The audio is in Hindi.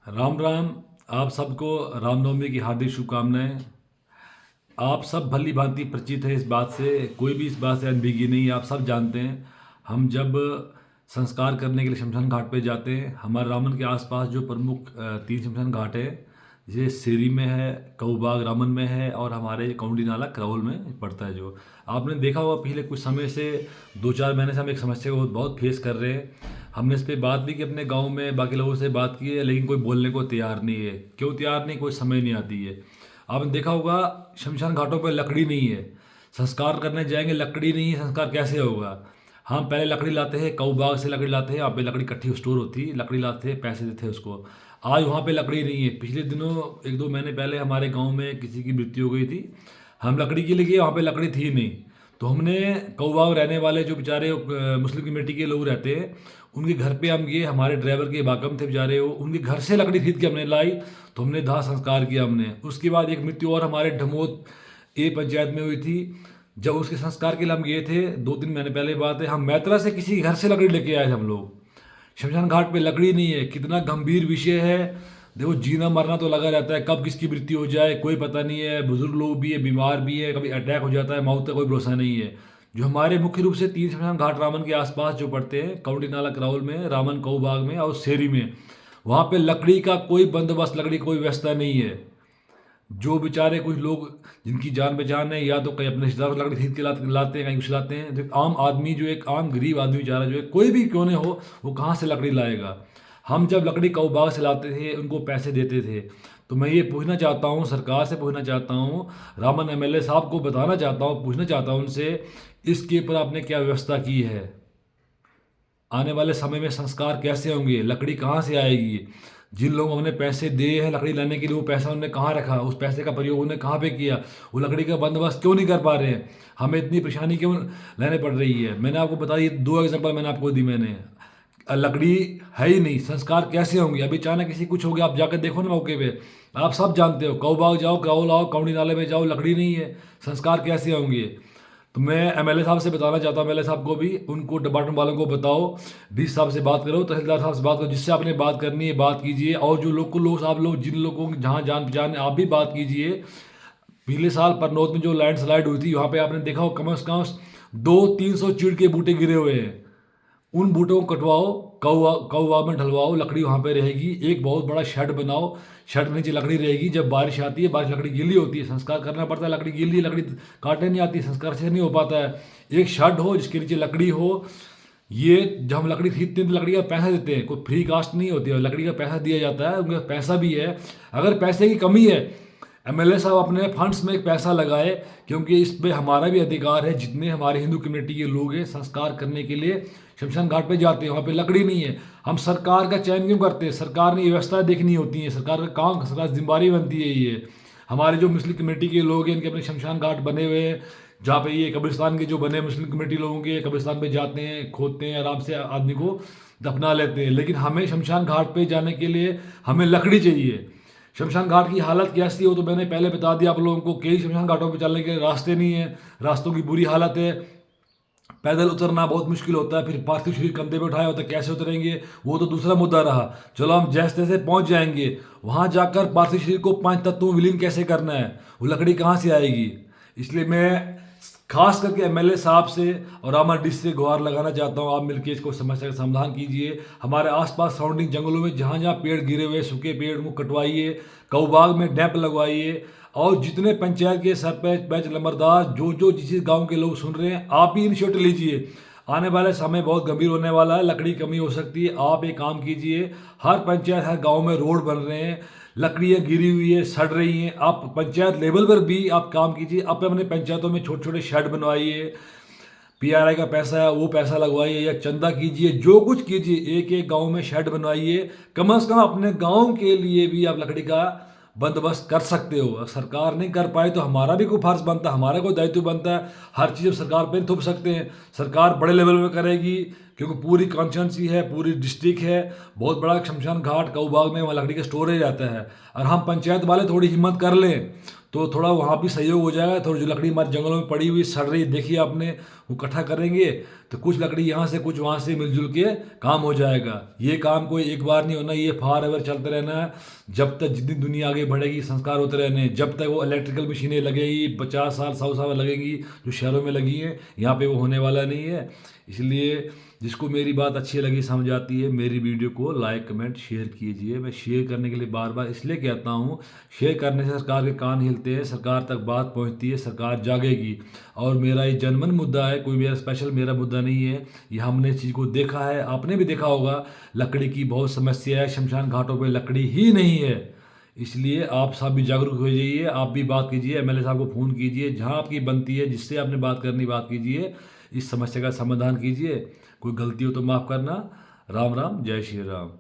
राम राम। आप सबको रामनवमी की हार्दिक शुभकामनाएं। आप सब भली भांति परिचित है इस बात से, कोई भी इस बात से अनभिज्ञ नहीं है। आप सब जानते हैं, हम जब संस्कार करने के लिए शमशान घाट पे जाते हैं, हमारे रामन के आसपास जो प्रमुख तीन शमशान घाट है, जैसे सिरी में है, कऊबाग रामन में है, और हमारे कौंडी नाला कराउल में पड़ता है। जो आपने देखा होगा पिछले कुछ समय से, 2-4 महीने से हम एक समस्या को बहुत बहुत फेस कर रहे हैं। हमने इस पे बात भी की, अपने गांव में बाकी लोगों से बात की है, लेकिन कोई बोलने को तैयार नहीं है। क्यों तैयार नहीं? कोई समझ नहीं आती है। आपने देखा होगा शमशान घाटों पर लकड़ी नहीं है, संस्कार करने जाएंगे लकड़ी नहीं है, संस्कार कैसे होगा? हम पहले लकड़ी लाते हैं, कऊ बाग से लकड़ी लाते हैं, यहाँ पे लकड़ी इकट्ठी स्टोर होती है, लकड़ी लाते हैं, पैसे देते हैं उसको। आज वहाँ पे लकड़ी नहीं है। पिछले दिनों 1-2 महीने पहले हमारे गांव में किसी की मृत्यु हो गई थी, हम लकड़ी के लिए गए, वहाँ पे लकड़ी थी नहीं। तो हमने कऊ बाग रहने वाले जो बेचारे मुस्लिम कमेटी के लोग रहते हैं, उनके घर पे हम गए। हमारे ड्राइवर के बाकम थे बेचारे, वो उनके घर से लकड़ी खरीद के हमने लाई, तो हमने दाह संस्कार किया हमने। उसके बाद एक मृत्यु और हमारे ढमोत ए पंचायत में हुई थी। जब उसके संस्कार के लिए हम गए थे, 2-3 महीने पहले बात है, हम मैत्रा से किसी घर से लकड़ी लेके आए थे हम लोग। शमशान घाट पे लकड़ी नहीं है, कितना गंभीर विषय है। देखो, जीना मरना तो लगा रहता है, कब किसकी मृत्यु हो जाए कोई पता नहीं है। बुजुर्ग लोग भी है, बीमार भी है, कभी अटैक हो जाता है, मौत का कोई भरोसा नहीं है। जो हमारे मुख्य रूप से तीन शमशान घाट रामन के आसपास जो पड़ते हैं, कौंडी नाला कराउल में, रामन कऊ बाग में और शेरी में, वहाँ पे लकड़ी का कोई बंदोबस्त, लकड़ी कोई व्यवस्था नहीं है। जो बेचारे कुछ लोग जिनकी जान पहचान है, या तो कहीं अपने रिश्तेदारों से लकड़ी खरीद के लाते हैं, कहीं कुछ लाते हैं। जो आम आदमी, जो एक आम गरीब आदमी बेचारा, जो है कोई भी क्यों नहीं हो, वो कहाँ से लकड़ी लाएगा? हम जब लकड़ी कऊ बाग से लाते थे, उनको पैसे देते थे। तो मैं ये पूछना चाहता हूँ, सरकार से पूछना चाहता हूँ, रामन एमएलए साहब को बताना चाहता हूँ, पूछना चाहता हूँ उनसे, इसके ऊपर आपने क्या व्यवस्था की है? आने वाले समय में संस्कार कैसे होंगे? लकड़ी कहाँ से आएगी? जिन लोगों ने पैसे दिए हैं लकड़ी लाने के लिए, वो पैसा उन्होंने कहाँ रखा? उस पैसे का प्रयोग उन्होंने कहाँ पे किया? वो लकड़ी का बंदोबस्त क्यों नहीं कर पा रहे हैं? हमें इतनी परेशानी क्यों लेने पड़ रही है? मैंने आपको बताया, 2 एग्जाम्पल मैंने आपको दी मैंने। लकड़ी है ही नहीं, संस्कार कैसे होंगे? अभी अचानक किसी कुछ हो गया, आप जाकर देखो ना मौके पे, आप सब जानते हो, कऊ बाग जाओ, कराओ लाओ, कौड़ी नाले में जाओ, लकड़ी नहीं है, संस्कार कैसे होंगे? तो मैं एमएलए साहब से बताना चाहता हूँ, एमएलए साहब को भी, उनको डिपार्टमेंट वालों को बताओ, डीसी साहब से बात करो, तहसीलदार साहब से बात करो, जिससे आपने बात करनी है बात कीजिए। और जो लोग साहब लोग, जिन लोगों की जहाँ जान पहचान है, आप भी बात कीजिए। पिछले साल परनौत में जो लैंडस्लाइड हुई थी, वहाँ पे आपने देखा हो, कम से कम 200-300 चीड़ के बूटे गिरे हुए हैं। उन बूटों को कटवाओ, कौवा में ढलवाओ, लकड़ी वहाँ पे रहेगी। एक बहुत बड़ा शेड बनाओ, शेड के नीचे लकड़ी रहेगी। जब बारिश आती है, बारिश लकड़ी गीली होती है, संस्कार करना पड़ता है, लकड़ी गीली, लकड़ी काटने नहीं आती, संस्कार से नहीं हो पाता है। एक शेड हो जिसके नीचे लकड़ी हो। ये जब हम लकड़ी खरीदते हैं तो लकड़ी का पैसा देते हैं, कोई फ्री कास्ट नहीं होती है, लकड़ी का पैसा दिया जाता है, उनका पैसा भी है। अगर पैसे की कमी है, एमएलए साहब अपने फंड्स में एक पैसा लगाए, क्योंकि इस पे हमारा भी अधिकार है। जितने हमारे हिंदू कम्युनिटी के लोग हैं, संस्कार करने के लिए शमशान घाट पे जाते हैं, वहाँ पे लकड़ी नहीं है। हम सरकार का चयन क्यों करते हैं? सरकार ने व्यवस्था देखनी होती है, सरकार का काम, सरकार की जिम्मेदारी बनती है ये। हमारे जो मुस्लिम कम्युनिटी के लोग हैं, इनके अपने शमशान घाट बने हुए हैं, जहाँ पे ये कब्रिस्तान के जो बने मुस्लिम कम्युनिटी लोगों के, कब्रिस्तान पे जाते हैं, खोदते हैं, आराम से आदमी को दफना लेते हैं। लेकिन हमें शमशान घाट पे जाने के लिए हमें लकड़ी चाहिए। शमशान घाट की हालत कैसी हो तो मैंने पहले बता दिया आप लोगों को। कई शमशान घाटों पर चलने के रास्ते नहीं है, रास्तों की बुरी हालत है, पैदल उतरना बहुत मुश्किल होता है। फिर पार्थिव शरीर कंधे पे उठाया होता है, कैसे उतरेंगे? वो तो दूसरा मुद्दा रहा। चलो, हम जैसे तैसे पहुंच जाएंगे, वहां जाकर पार्थिव शरीर को 5 तत्वों में विलीन कैसे करना है? वो लकड़ी कहाँ से आएगी? इसलिए मैं खास करके एमएलए साहब से और रामा डिस से गुहार लगाना चाहता हूँ, आप मिलकर इसको समस्या का समाधान कीजिए। हमारे आसपास सराउंडिंग जंगलों में जहाँ जहाँ पेड़ गिरे हुए, सूखे पेड़, उनको कटवाइए, कऊबाग में डैम्प लगवाइए। और जितने पंचायत के सरपंच, पंच, नंबरदार, जो जिस गांव के लोग सुन रहे हैं, आप ही इनिशिएटिव लीजिए। आने वाले समय बहुत गंभीर होने वाला है, लकड़ी कमी हो सकती है। आप एक काम कीजिए, हर पंचायत, हर गांव में रोड बन रहे हैं, लकड़ियाँ गिरी हुई है, सड़ रही हैं, आप पंचायत लेवल पर भी आप काम कीजिए। आप अपने पंचायतों में छोटे छोटे शेड बनवाइए, पीआरआई का पैसा है वो पैसा लगवाइए, या चंदा कीजिए, जो कुछ कीजिए, एक एक गांव में शेड बनवाइए। कम से कम अपने गांव के लिए भी आप लकड़ी का बंदोबस्त कर सकते हो। अगर सरकार नहीं कर पाए तो हमारा भी कोई फर्ज बनता है, हमारा कोई दायित्व बनता है। हर चीज़ सरकार पे नहीं थोप सकते हैं। सरकार बड़े लेवल पे करेगी, क्योंकि पूरी कॉन्स्टिट्यूंसी है, पूरी डिस्ट्रिक्ट है, बहुत बड़ा शमशान घाट कऊबाग में, वहाँ लकड़ी का स्टोरेज आता है। और हम पंचायत वाले थोड़ी हिम्मत कर लें तो थोड़ा वहाँ भी सहयोग हो जाएगा। थोड़ी जो लकड़ी हमारे जंगलों में पड़ी हुई सड़ रही देखिए आपने, वो इकट्ठा करेंगे तो कुछ लकड़ी यहाँ से कुछ वहाँ से मिलजुल के काम हो जाएगा। ये काम कोई एक बार नहीं होना, ये फॉर एवर चलते रहना है। जब तक जितनी दुनिया आगे बढ़ेगी, संस्कार होते रहने हैं, जब तक वो इलेक्ट्रिकल मशीनें लगेगी 50 साल 100 साल लगेंगी जो शहरों में लगी हैं, यहाँ पे वो होने वाला नहीं है। इसलिए जिसको मेरी बात अच्छी लगी, समझ आती है, मेरी वीडियो को लाइक कमेंट शेयर कीजिए। मैं शेयर करने के लिए बार बार इसलिए कहता हूँ, शेयर करने से सरकार के कान हिलते हैं, सरकार तक बात पहुँचती है, सरकार जागेगी। और मेरा ये जनमन मुद्दा है, कोई मेरा स्पेशल मेरा मुद्दा नहीं है। ये हमने इस चीज़ को देखा है, आपने भी देखा होगा, लकड़ी की बहुत समस्या है, शमशान घाटों पर लकड़ी ही नहीं है। इसलिए आप सब भी जागरूक हो जाइए, आप भी बात कीजिए, एमएलए साहब को फ़ोन कीजिए, जहाँ आपकी बनती है, जिससे आपने बात करनी बात कीजिए, इस समस्या का समाधान कीजिए। कोई गलती हो तो माफ़ करना। राम राम, जय श्री राम।